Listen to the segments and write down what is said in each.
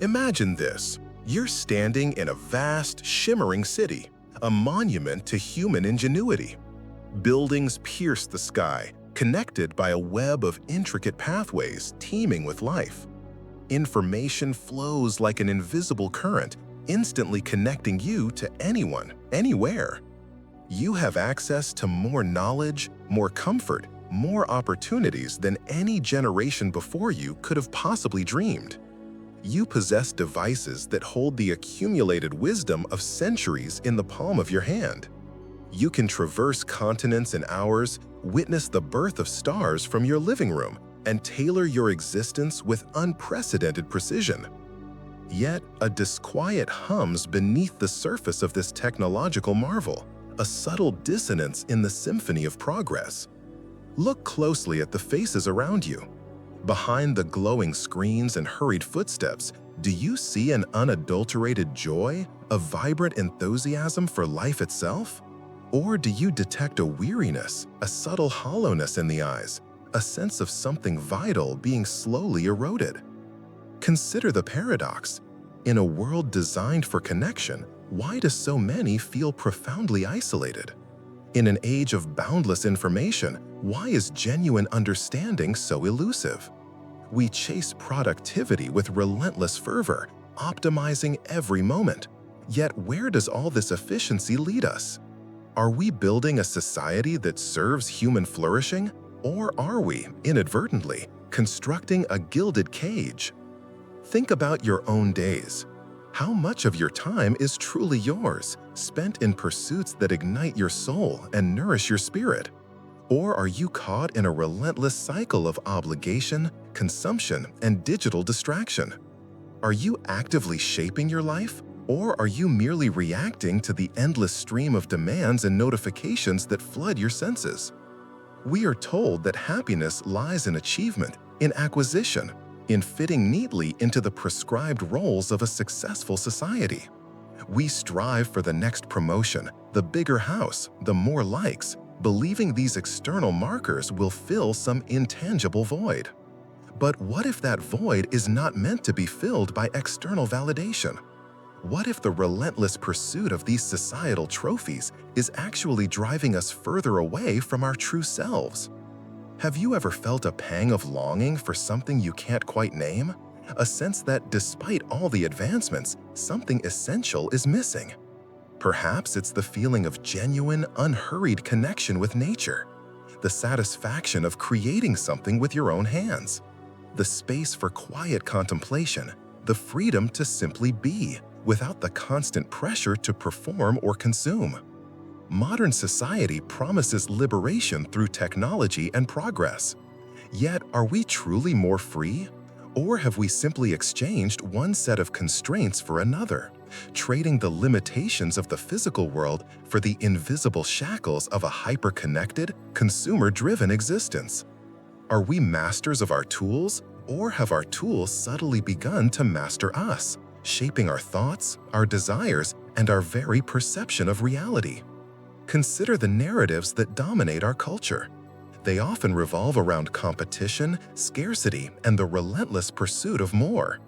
Imagine this. You're standing in a vast, shimmering city, a monument to human ingenuity. Buildings pierce the sky, connected by a web of intricate pathways teeming with life. Information flows like an invisible current, instantly connecting you to anyone, anywhere. You have access to more knowledge, more comfort, more opportunities than any generation before you could have possibly dreamed. You possess devices that hold the accumulated wisdom of centuries in the palm of your hand. You can traverse continents in hours, witness the birth of stars from your living room, and tailor your existence with unprecedented precision. Yet, a disquiet hums beneath the surface of this technological marvel, a subtle dissonance in the symphony of progress. Look closely at the faces around you. Behind the glowing screens and hurried footsteps, do you see an unadulterated joy, a vibrant enthusiasm for life itself? Or do you detect a weariness, a subtle hollowness in the eyes, a sense of something vital being slowly eroded? Consider the paradox. In a world designed for connection, why do so many feel profoundly isolated? In an age of boundless information, why is genuine understanding so elusive? We chase productivity with relentless fervor, optimizing every moment. Yet where does all this efficiency lead us? Are we building a society that serves human flourishing? Or are we, inadvertently, constructing a gilded cage? Think about your own days. How much of your time is truly yours, spent in pursuits that ignite your soul and nourish your spirit? Or are you caught in a relentless cycle of obligation, consumption, and digital distraction? Are you actively shaping your life? Or are you merely reacting to the endless stream of demands and notifications that flood your senses? We are told that happiness lies in achievement, in acquisition, in fitting neatly into the prescribed roles of a successful society. We strive for the next promotion, the bigger house, the more likes, believing these external markers will fill some intangible void. But what if that void is not meant to be filled by external validation? What if the relentless pursuit of these societal trophies is actually driving us further away from our true selves? Have you ever felt a pang of longing for something you can't quite name? A sense that despite all the advancements, something essential is missing? Perhaps it's the feeling of genuine, unhurried connection with nature, the satisfaction of creating something with your own hands, the space for quiet contemplation, the freedom to simply be, without the constant pressure to perform or consume. Modern society promises liberation through technology and progress. Yet, are we truly more free? Or have we simply exchanged one set of constraints for another, trading the limitations of the physical world for the invisible shackles of a hyper-connected, consumer-driven existence? Are we masters of our tools, or have our tools subtly begun to master us, shaping our thoughts, our desires, and our very perception of reality? Consider the narratives that dominate our culture. They often revolve around competition, scarcity, and the relentless pursuit of more.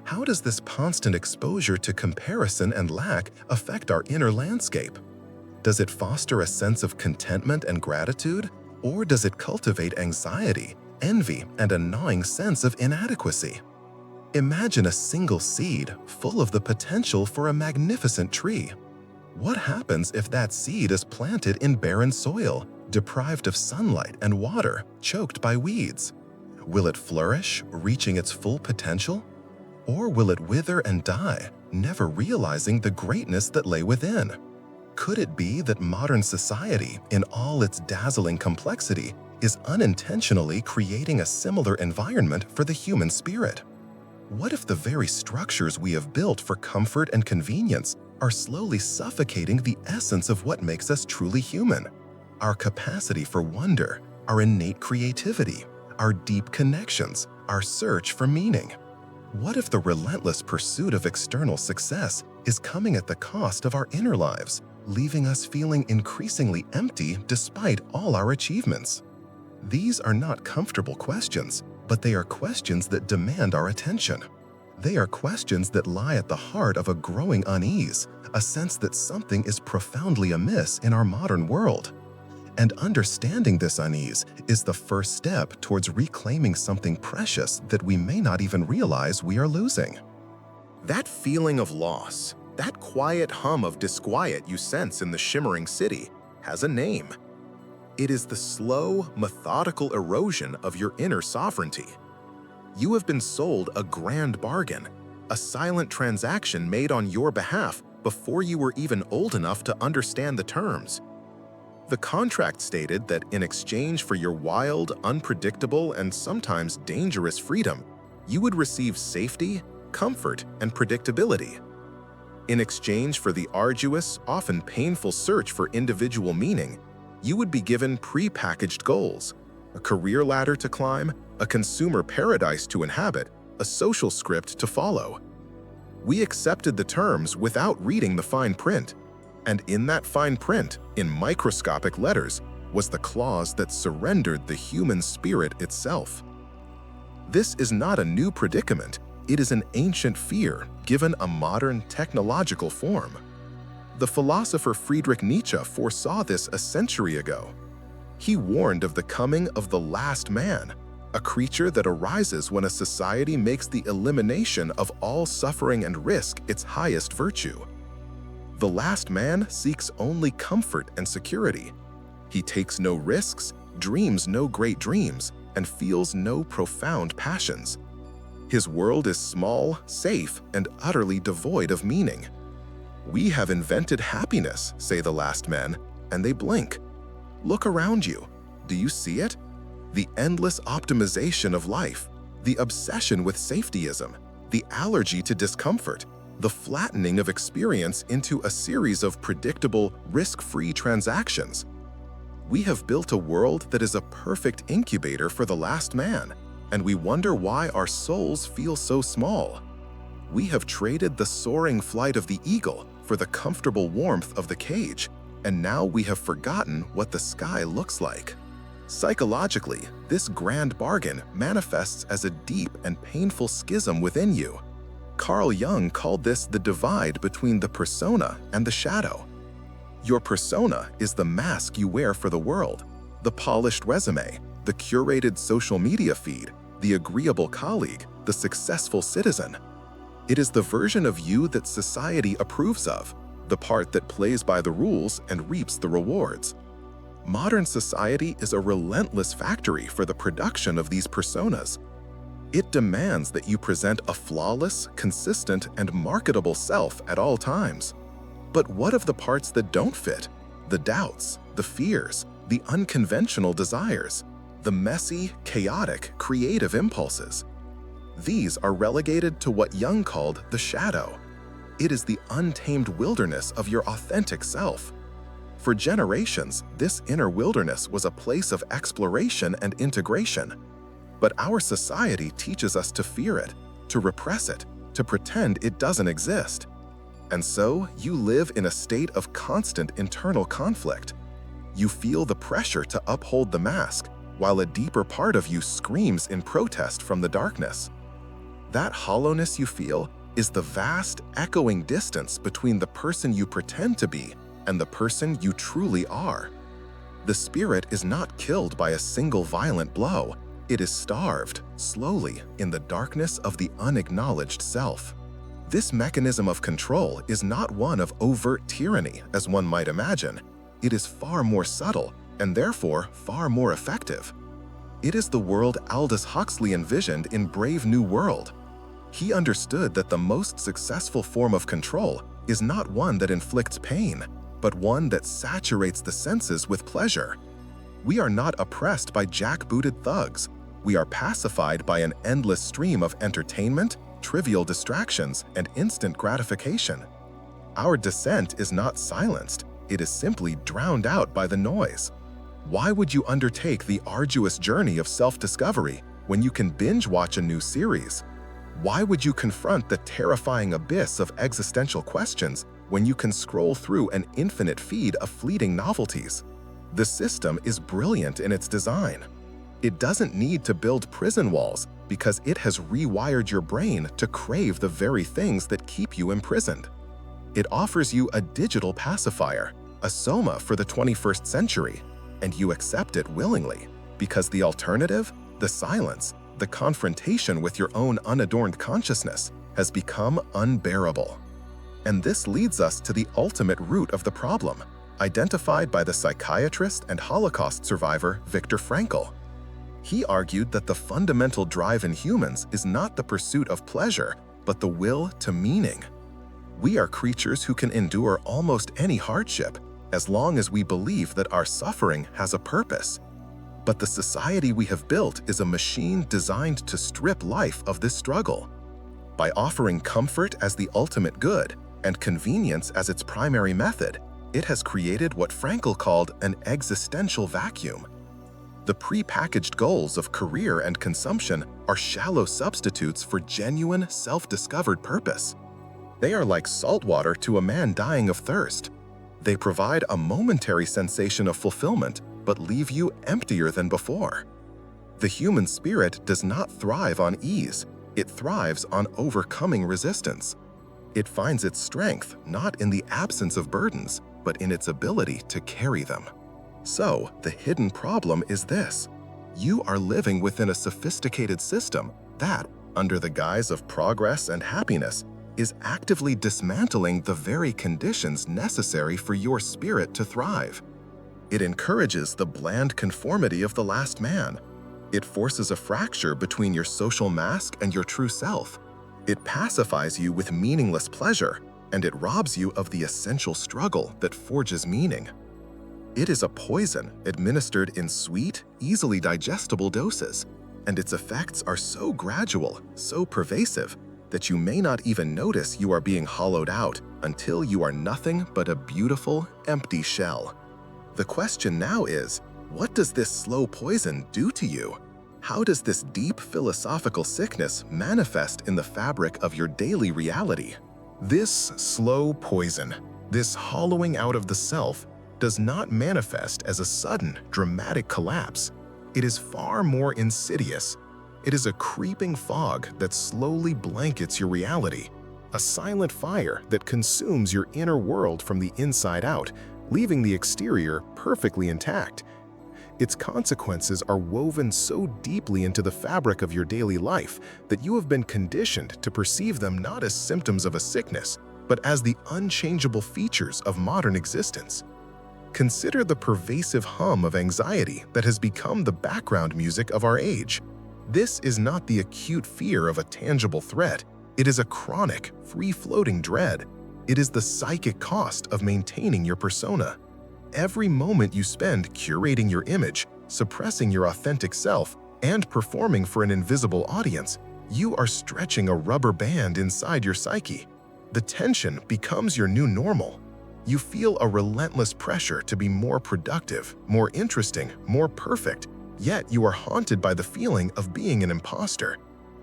How does this constant exposure to comparison and lack affect our inner landscape? Does it foster a sense of contentment and gratitude, or does it cultivate anxiety, envy, and a gnawing sense of inadequacy? Imagine a single seed full of the potential for a magnificent tree. What happens if that seed is planted in barren soil, deprived of sunlight and water, choked by weeds? Will it flourish, reaching its full potential? Or will it wither and die, never realizing the greatness that lay within? Could it be that modern society, in all its dazzling complexity, is unintentionally creating a similar environment for the human spirit? What if the very structures we have built for comfort and convenience are slowly suffocating the essence of what makes us truly human? Our capacity for wonder, our innate creativity, our deep connections, our search for meaning. What if the relentless pursuit of external success is coming at the cost of our inner lives, leaving us feeling increasingly empty despite all our achievements? These are not comfortable questions, but they are questions that demand our attention. They are questions that lie at the heart of a growing unease, a sense that something is profoundly amiss in our modern world. And understanding this unease is the first step towards reclaiming something precious that we may not even realize we are losing. That feeling of loss, that quiet hum of disquiet you sense in the shimmering city, has a name. It is the slow, methodical erosion of your inner sovereignty. You have been sold a grand bargain, a silent transaction made on your behalf before you were even old enough to understand the terms. The contract stated that in exchange for your wild, unpredictable, and sometimes dangerous freedom, you would receive safety, comfort, and predictability. In exchange for the arduous, often painful search for individual meaning, you would be given pre-packaged goals, a career ladder to climb, a consumer paradise to inhabit, a social script to follow. We accepted the terms without reading the fine print. And in that fine print, in microscopic letters, was the clause that surrendered the human spirit itself. This is not a new predicament, it is an ancient fear given a modern technological form. The philosopher Friedrich Nietzsche foresaw this a century ago. He warned of the coming of the last man, a creature that arises when a society makes the elimination of all suffering and risk its highest virtue. The last man seeks only comfort and security. He takes no risks, dreams no great dreams, and feels no profound passions. His world is small, safe, and utterly devoid of meaning. We have invented happiness, say the last men, and they blink. Look around you. Do you see it? The endless optimization of life, the obsession with safetyism, the allergy to discomfort, the flattening of experience into a series of predictable, risk-free transactions. We have built a world that is a perfect incubator for the last man, and we wonder why our souls feel so small. We have traded the soaring flight of the eagle for the comfortable warmth of the cage, and now we have forgotten what the sky looks like. Psychologically, this grand bargain manifests as a deep and painful schism within you. Carl Jung called this the divide between the persona and the shadow. Your persona is the mask you wear for the world, the polished resume, the curated social media feed, the agreeable colleague, the successful citizen. It is the version of you that society approves of, the part that plays by the rules and reaps the rewards. Modern society is a relentless factory for the production of these personas. It demands that you present a flawless, consistent, and marketable self at all times. But what of the parts that don't fit? The doubts, the fears, the unconventional desires, the messy, chaotic, creative impulses. These are relegated to what Jung called the shadow. It is the untamed wilderness of your authentic self. For generations, this inner wilderness was a place of exploration and integration. But our society teaches us to fear it, to repress it, to pretend it doesn't exist. And so, you live in a state of constant internal conflict. You feel the pressure to uphold the mask, while a deeper part of you screams in protest from the darkness. That hollowness you feel is the vast, echoing distance between the person you pretend to be and the person you truly are. The spirit is not killed by a single violent blow. It is starved, slowly, in the darkness of the unacknowledged self. This mechanism of control is not one of overt tyranny, as one might imagine. It is far more subtle, and therefore far more effective. It is the world Aldous Huxley envisioned in Brave New World. He understood that the most successful form of control is not one that inflicts pain, but one that saturates the senses with pleasure. We are not oppressed by jackbooted thugs. We are pacified by an endless stream of entertainment, trivial distractions, and instant gratification. Our dissent is not silenced, it is simply drowned out by the noise. Why would you undertake the arduous journey of self-discovery when you can binge-watch a new series? Why would you confront the terrifying abyss of existential questions when you can scroll through an infinite feed of fleeting novelties? The system is brilliant in its design. It doesn't need to build prison walls, because it has rewired your brain to crave the very things that keep you imprisoned. It offers you a digital pacifier, a soma for the 21st century, and you accept it willingly because the alternative, the silence, the confrontation with your own unadorned consciousness, has become unbearable. And this leads us to the ultimate root of the problem, identified by the psychiatrist and Holocaust survivor Viktor Frankl. He argued that the fundamental drive in humans is not the pursuit of pleasure, but the will to meaning. We are creatures who can endure almost any hardship, as long as we believe that our suffering has a purpose. But the society we have built is a machine designed to strip life of this struggle. By offering comfort as the ultimate good and convenience as its primary method, it has created what Frankl called an existential vacuum. The pre-packaged goals of career and consumption are shallow substitutes for genuine, self-discovered purpose. They are like salt water to a man dying of thirst. They provide a momentary sensation of fulfillment, but leave you emptier than before. The human spirit does not thrive on ease. It thrives on overcoming resistance. It finds its strength not in the absence of burdens, but in its ability to carry them. So, the hidden problem is this: you are living within a sophisticated system that, under the guise of progress and happiness, is actively dismantling the very conditions necessary for your spirit to thrive. It encourages the bland conformity of the last man. It forces a fracture between your social mask and your true self. It pacifies you with meaningless pleasure, and it robs you of the essential struggle that forges meaning. It is a poison administered in sweet, easily digestible doses, and its effects are so gradual, so pervasive, that you may not even notice you are being hollowed out until you are nothing but a beautiful, empty shell. The question now is, what does this slow poison do to you? How does this deep philosophical sickness manifest in the fabric of your daily reality? This slow poison, this hollowing out of the self, does not manifest as a sudden, dramatic collapse. It is far more insidious. It is a creeping fog that slowly blankets your reality, a silent fire that consumes your inner world from the inside out, leaving the exterior perfectly intact. Its consequences are woven so deeply into the fabric of your daily life that you have been conditioned to perceive them not as symptoms of a sickness, but as the unchangeable features of modern existence. Consider the pervasive hum of anxiety that has become the background music of our age. This is not the acute fear of a tangible threat. It is a chronic, free-floating dread. It is the psychic cost of maintaining your persona. Every moment you spend curating your image, suppressing your authentic self, and performing for an invisible audience, you are stretching a rubber band inside your psyche. The tension becomes your new normal. You feel a relentless pressure to be more productive, more interesting, more perfect, yet you are haunted by the feeling of being an imposter.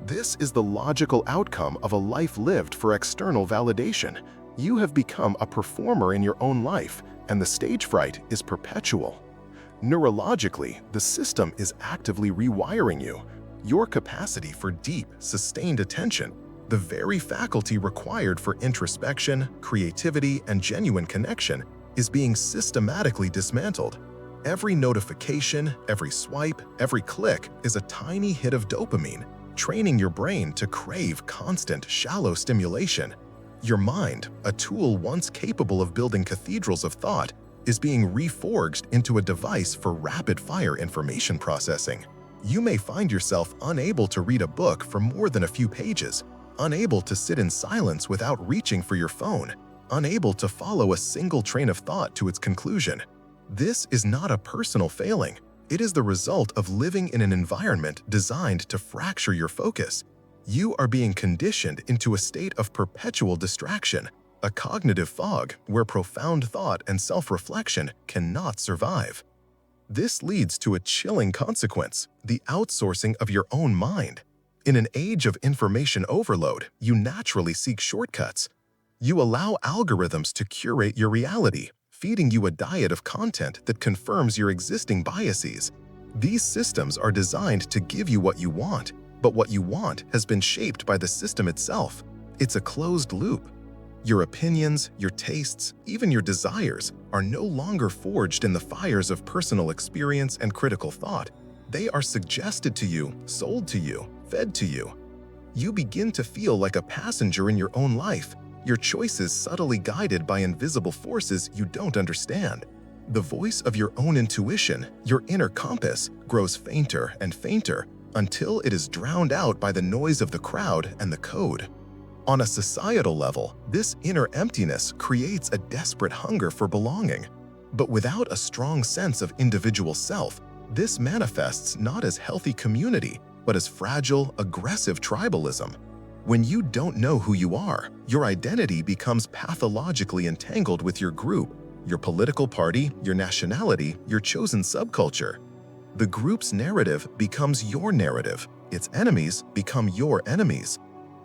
This is the logical outcome of a life lived for external validation. You have become a performer in your own life, and the stage fright is perpetual. Neurologically, the system is actively rewiring you. Your capacity for deep, sustained attention, the very faculty required for introspection, creativity, and genuine connection, is being systematically dismantled. Every notification, every swipe, every click is a tiny hit of dopamine, training your brain to crave constant, shallow stimulation. Your mind, a tool once capable of building cathedrals of thought, is being reforged into a device for rapid-fire information processing. You may find yourself unable to read a book for more than a few pages, unable to sit in silence without reaching for your phone, unable to follow a single train of thought to its conclusion. This is not a personal failing. It is the result of living in an environment designed to fracture your focus. You are being conditioned into a state of perpetual distraction, a cognitive fog where profound thought and self-reflection cannot survive. This leads to a chilling consequence: the outsourcing of your own mind. In an age of information overload, you naturally seek shortcuts. You allow algorithms to curate your reality, feeding you a diet of content that confirms your existing biases. These systems are designed to give you what you want, But what you want has been shaped by the system itself. It's a closed loop. Your opinions, your tastes, even your desires are no longer forged in the fires of personal experience and critical thought. They are suggested to you, sold to you, fed to you. You begin to feel like a passenger in your own life, your choices subtly guided by invisible forces you don't understand. The voice of your own intuition, your inner compass, grows fainter and fainter until it is drowned out by the noise of the crowd and the code. On a societal level, this inner emptiness creates a desperate hunger for belonging. But without a strong sense of individual self, this manifests not as healthy community, but as fragile, aggressive tribalism. When you don't know who you are, your identity becomes pathologically entangled with your group, your political party, your nationality, your chosen subculture. The group's narrative becomes your narrative. Its enemies become your enemies.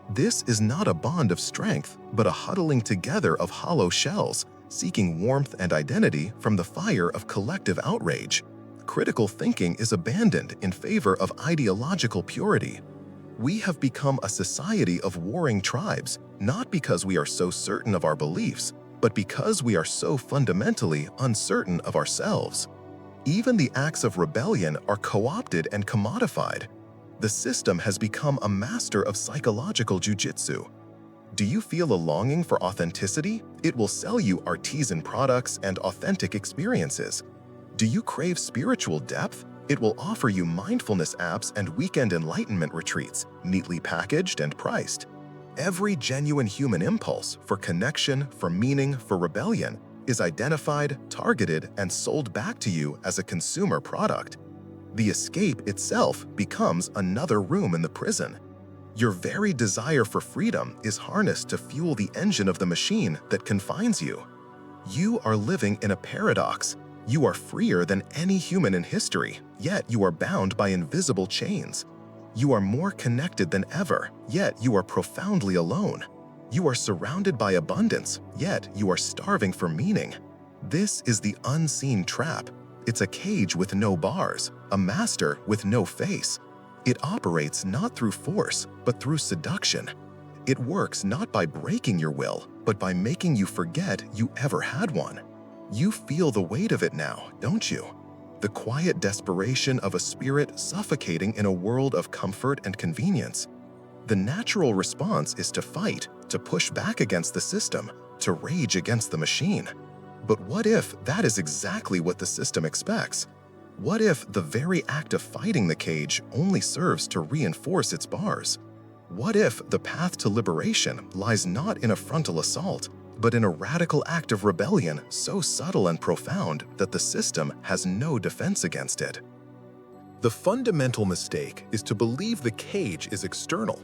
This is not a bond of strength, but a huddling together of hollow shells, seeking warmth and identity from the fire of collective outrage. Critical thinking is abandoned in favor of ideological purity. We have become a society of warring tribes, not because we are so certain of our beliefs, but because we are so fundamentally uncertain of ourselves. Even the acts of rebellion are co-opted and commodified. The system has become a master of psychological jujitsu. Do you feel a longing for authenticity? It will sell you artisan products and authentic experiences. Do you crave spiritual depth? It will offer you mindfulness apps and weekend enlightenment retreats, neatly packaged and priced. Every genuine human impulse for connection, for meaning, for rebellion is identified, targeted, and sold back to you as a consumer product. The escape itself becomes another room in the prison. Your very desire for freedom is harnessed to fuel the engine of the machine that confines you. You are living in a paradox. You are freer than any human in history, yet you are bound by invisible chains. You are more connected than ever, yet you are profoundly alone. You are surrounded by abundance, yet you are starving for meaning. This is the unseen trap. It's a cage with no bars, a master with no face. It operates not through force, but through seduction. It works not by breaking your will, but by making you forget you ever had one. You feel the weight of it now, don't you? The quiet desperation of a spirit suffocating in a world of comfort and convenience. The natural response is to fight, to push back against the system, to rage against the machine. But what if that is exactly what the system expects? What if the very act of fighting the cage only serves to reinforce its bars? What if the path to liberation lies not in a frontal assault, but in a radical act of rebellion so subtle and profound that the system has no defense against it? The fundamental mistake is to believe the cage is external.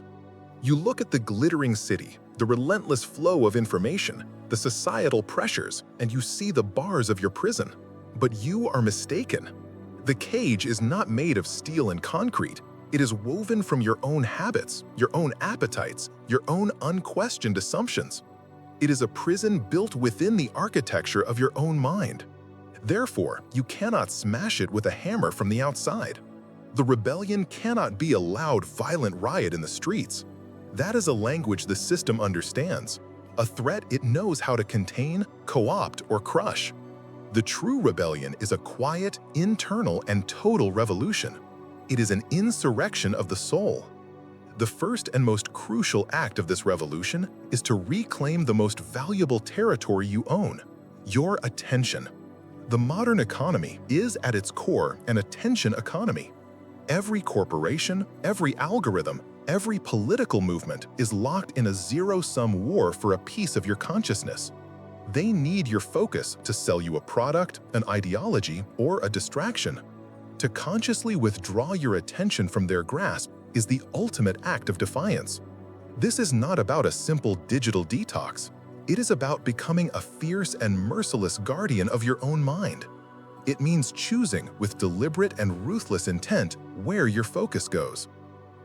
You look at the glittering city, the relentless flow of information, the societal pressures, and you see the bars of your prison. But you are mistaken. The cage is not made of steel and concrete. It is woven from your own habits, your own appetites, your own unquestioned assumptions. It is a prison built within the architecture of your own mind. Therefore, you cannot smash it with a hammer from the outside. The rebellion cannot be a loud, violent riot in the streets. That is a language the system understands, a threat it knows how to contain, co-opt, or crush. The true rebellion is a quiet, internal, and total revolution. It is an insurrection of the soul. The first and most crucial act of this revolution is to reclaim the most valuable territory you own, your attention. The modern economy is at its core an attention economy. Every corporation, every algorithm, every political movement is locked in a zero-sum war for a piece of your consciousness. They need your focus to sell you a product, an ideology, or a distraction. To consciously withdraw your attention from their grasp is the ultimate act of defiance. This is not about a simple digital detox. It is about becoming a fierce and merciless guardian of your own mind. It means choosing with deliberate and ruthless intent where your focus goes.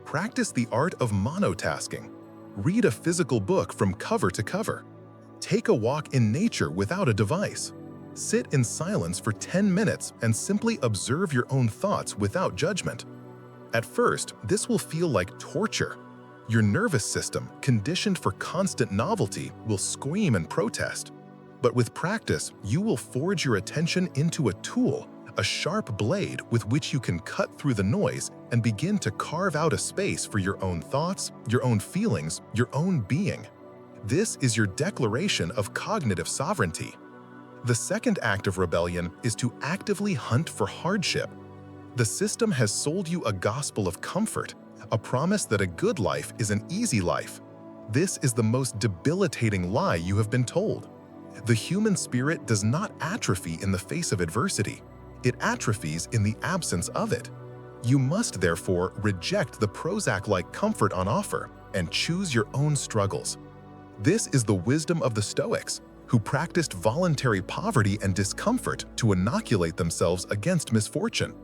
Practice the art of monotasking. Read a physical book from cover to cover. Take a walk in nature without a device. Sit in silence for 10 minutes and simply observe your own thoughts without judgment. At first, this will feel like torture. Your nervous system, conditioned for constant novelty, will scream and protest. But with practice, you will forge your attention into a tool, a sharp blade with which you can cut through the noise and begin to carve out a space for your own thoughts, your own feelings, your own being. This is your declaration of cognitive sovereignty. The second act of rebellion is to actively hunt for hardship. The system has sold you a gospel of comfort, a promise that a good life is an easy life. This is the most debilitating lie you have been told. The human spirit does not atrophy in the face of adversity. It atrophies in the absence of it. You must therefore reject the Prozac-like comfort on offer and choose your own struggles. This is the wisdom of the Stoics, who practiced voluntary poverty and discomfort to inoculate themselves against misfortune.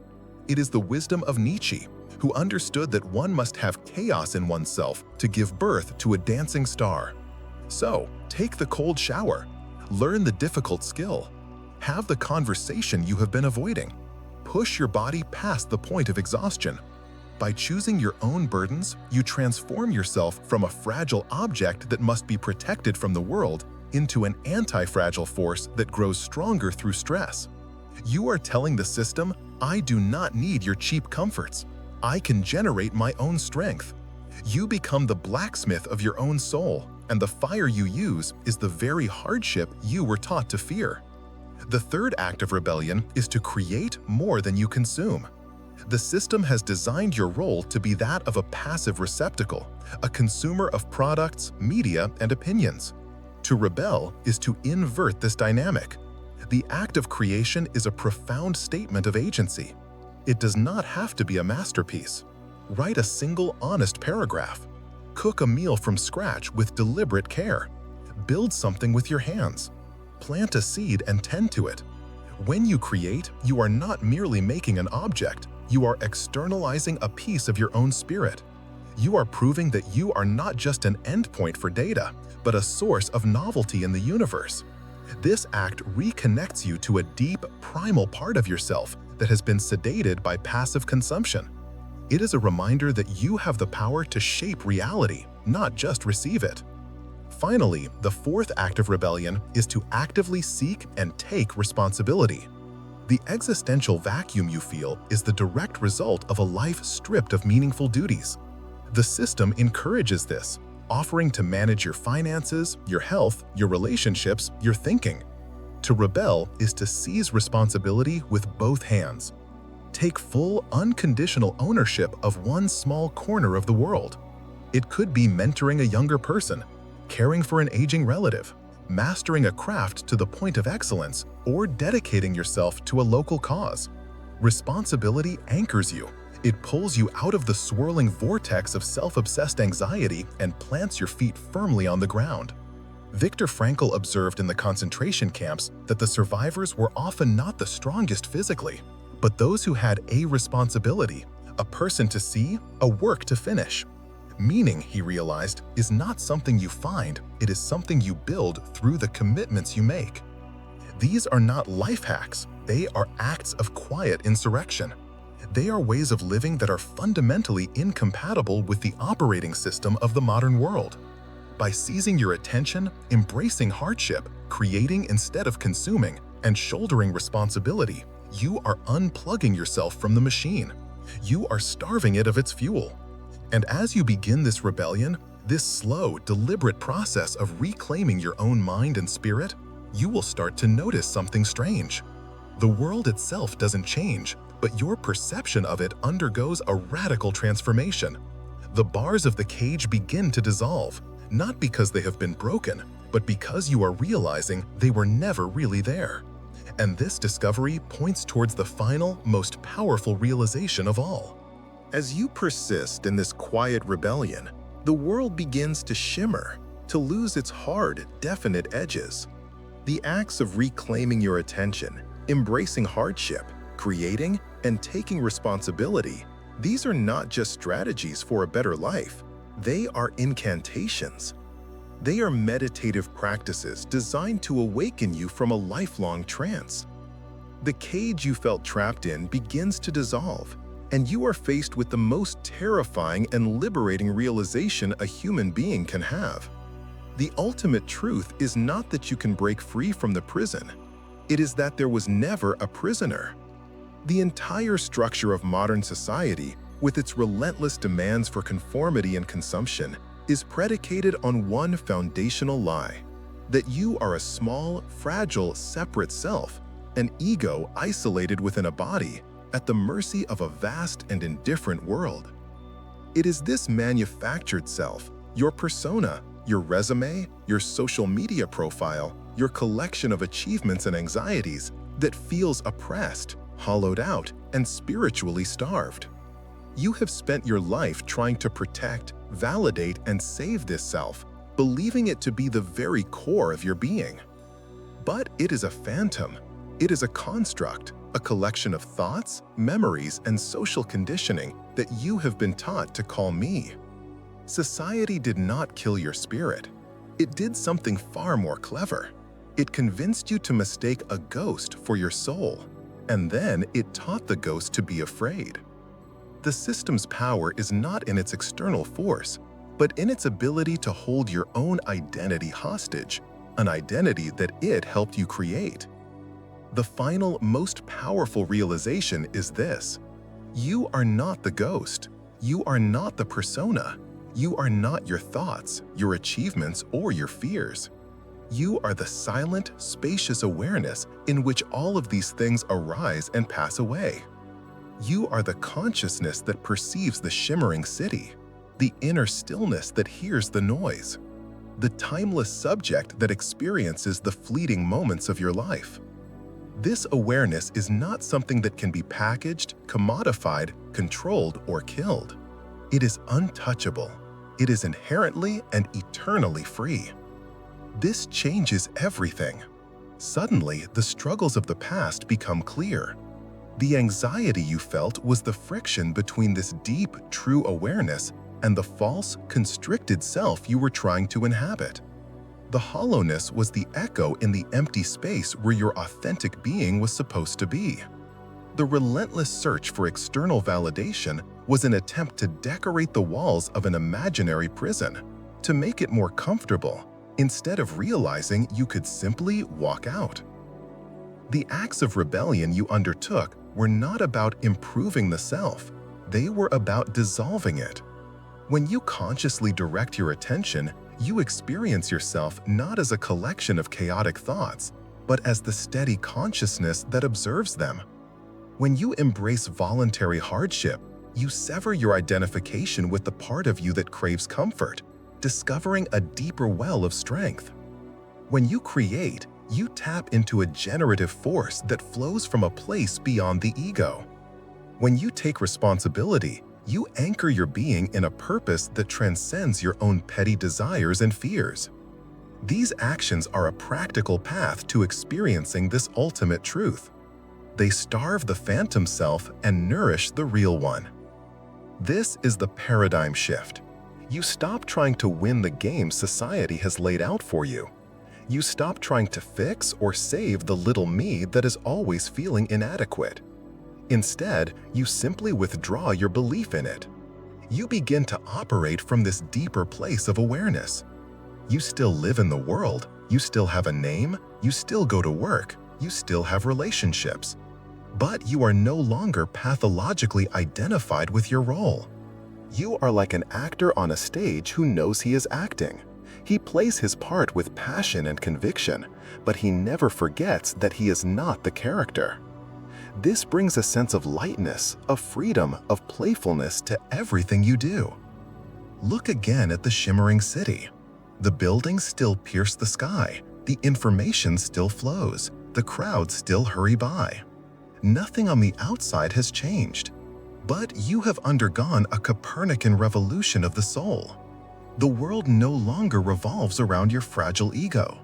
It is the wisdom of Nietzsche, who understood that one must have chaos in oneself to give birth to a dancing star. So, take the cold shower, learn the difficult skill, have the conversation you have been avoiding, push your body past the point of exhaustion. By choosing your own burdens, you transform yourself from a fragile object that must be protected from the world into an anti-fragile force that grows stronger through stress. You are telling the system, I do not need your cheap comforts. I can generate my own strength. You become the blacksmith of your own soul, and the fire you use is the very hardship you were taught to fear. The third act of rebellion is to create more than you consume. The system has designed your role to be that of a passive receptacle, a consumer of products, media, and opinions. To rebel is to invert this dynamic. The act of creation is a profound statement of agency. It does not have to be a masterpiece. Write a single honest paragraph. Cook a meal from scratch with deliberate care. Build something with your hands. Plant a seed and tend to it. When you create, you are not merely making an object, you are externalizing a piece of your own spirit. You are proving that you are not just an endpoint for data, but a source of novelty in the universe. This act reconnects you to a deep, primal part of yourself that has been sedated by passive consumption. It is a reminder that you have the power to shape reality, not just receive it. Finally, the fourth act of rebellion is to actively seek and take responsibility. The existential vacuum you feel is the direct result of a life stripped of meaningful duties. The system encourages this, offering to manage your finances, your health, your relationships, your thinking. To rebel is to seize responsibility with both hands. Take full, unconditional ownership of one small corner of the world. It could be mentoring a younger person, caring for an aging relative, mastering a craft to the point of excellence, or dedicating yourself to a local cause. Responsibility anchors you. It pulls you out of the swirling vortex of self-obsessed anxiety and plants your feet firmly on the ground. Viktor Frankl observed in the concentration camps that the survivors were often not the strongest physically, but those who had a responsibility, a person to see, a work to finish. Meaning, he realized, is not something you find, it is something you build through the commitments you make. These are not life hacks, they are acts of quiet insurrection. They are ways of living that are fundamentally incompatible with the operating system of the modern world. By seizing your attention, embracing hardship, creating instead of consuming, and shouldering responsibility, you are unplugging yourself from the machine. You are starving it of its fuel. And as you begin this rebellion, this slow, deliberate process of reclaiming your own mind and spirit, you will start to notice something strange. The world itself doesn't change, but your perception of it undergoes a radical transformation. The bars of the cage begin to dissolve, not because they have been broken, but because you are realizing they were never really there. And this discovery points towards the final, most powerful realization of all. As you persist in this quiet rebellion, the world begins to shimmer, to lose its hard, definite edges. The acts of reclaiming your attention, embracing hardship, creating, and taking responsibility, these are not just strategies for a better life. They are incantations. They are meditative practices designed to awaken you from a lifelong trance. The cage you felt trapped in begins to dissolve, And you are faced with the most terrifying and liberating realization a human being can have. The ultimate truth is not that you can break free from the prison. It is that there was never a prisoner. The entire structure of modern society, with its relentless demands for conformity and consumption, is predicated on one foundational lie: that you are a small, fragile, separate self, an ego isolated within a body, at the mercy of a vast and indifferent world. It is this manufactured self, your persona, your resume, your social media profile, your collection of achievements and anxieties, that feels oppressed, hollowed out, and spiritually starved. You have spent your life trying to protect, validate, and save this self, believing it to be the very core of your being. But it is a phantom. It is a construct, a collection of thoughts, memories, and social conditioning that you have been taught to call me. Society did not kill your spirit. It did something far more clever. It convinced you to mistake a ghost for your soul, and then it taught the ghost to be afraid. The system's power is not in its external force, but in its ability to hold your own identity hostage, an identity that it helped you create. The final, most powerful realization is this: you are not the ghost. You are not the persona. You are not your thoughts, your achievements, or your fears. You are the silent, spacious awareness in which all of these things arise and pass away. You are the consciousness that perceives the shimmering city, the inner stillness that hears the noise, the timeless subject that experiences the fleeting moments of your life. This awareness is not something that can be packaged, commodified, controlled, or killed. It is untouchable. It is inherently and eternally free. This changes everything. Suddenly, the struggles of the past become clear. The anxiety you felt was the friction between this deep, true awareness and the false, constricted self you were trying to inhabit. The hollowness was the echo in the empty space where your authentic being was supposed to be. The relentless search for external validation was an attempt to decorate the walls of an imaginary prison, to make it more comfortable, instead of realizing you could simply walk out. The acts of rebellion you undertook were not about improving the self, they were about dissolving it. When you consciously direct your attention, you experience yourself not as a collection of chaotic thoughts, but as the steady consciousness that observes them. When you embrace voluntary hardship, you sever your identification with the part of you that craves comfort, discovering a deeper well of strength. When you create, you tap into a generative force that flows from a place beyond the ego. When you take responsibility, you anchor your being in a purpose that transcends your own petty desires and fears. These actions are a practical path to experiencing this ultimate truth. They starve the phantom self and nourish the real one. This is the paradigm shift. You stop trying to win the game society has laid out for you. You stop trying to fix or save the little me that is always feeling inadequate. Instead, you simply withdraw your belief in it. You begin to operate from this deeper place of awareness. You still live in the world, you still have a name, you still go to work, you still have relationships. But you are no longer pathologically identified with your role. You are like an actor on a stage who knows he is acting. He plays his part with passion and conviction, but he never forgets that he is not the character. This brings a sense of lightness, of freedom, of playfulness to everything you do. Look again at the shimmering city. The buildings still pierce the sky, the information still flows, the crowds still hurry by. Nothing on the outside has changed, but you have undergone a Copernican revolution of the soul. The world no longer revolves around your fragile ego.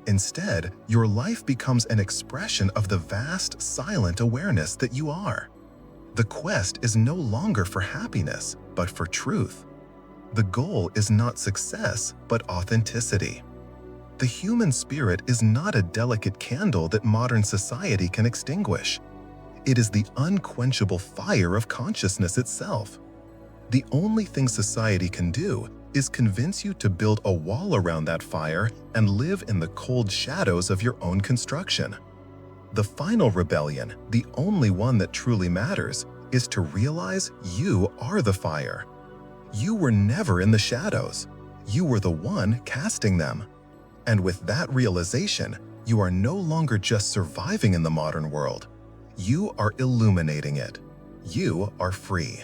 Instead, your life becomes an expression of the vast, silent awareness that you are. The quest is no longer for happiness, but for truth. The goal is not success, but authenticity. The human spirit is not a delicate candle that modern society can extinguish. It is the unquenchable fire of consciousness itself. The only thing society can do is convince you to build a wall around that fire and live in the cold shadows of your own construction. The final rebellion, the only one that truly matters, is to realize you are the fire. You were never in the shadows. You were the one casting them. And with that realization, you are no longer just surviving in the modern world. You are illuminating it. You are free.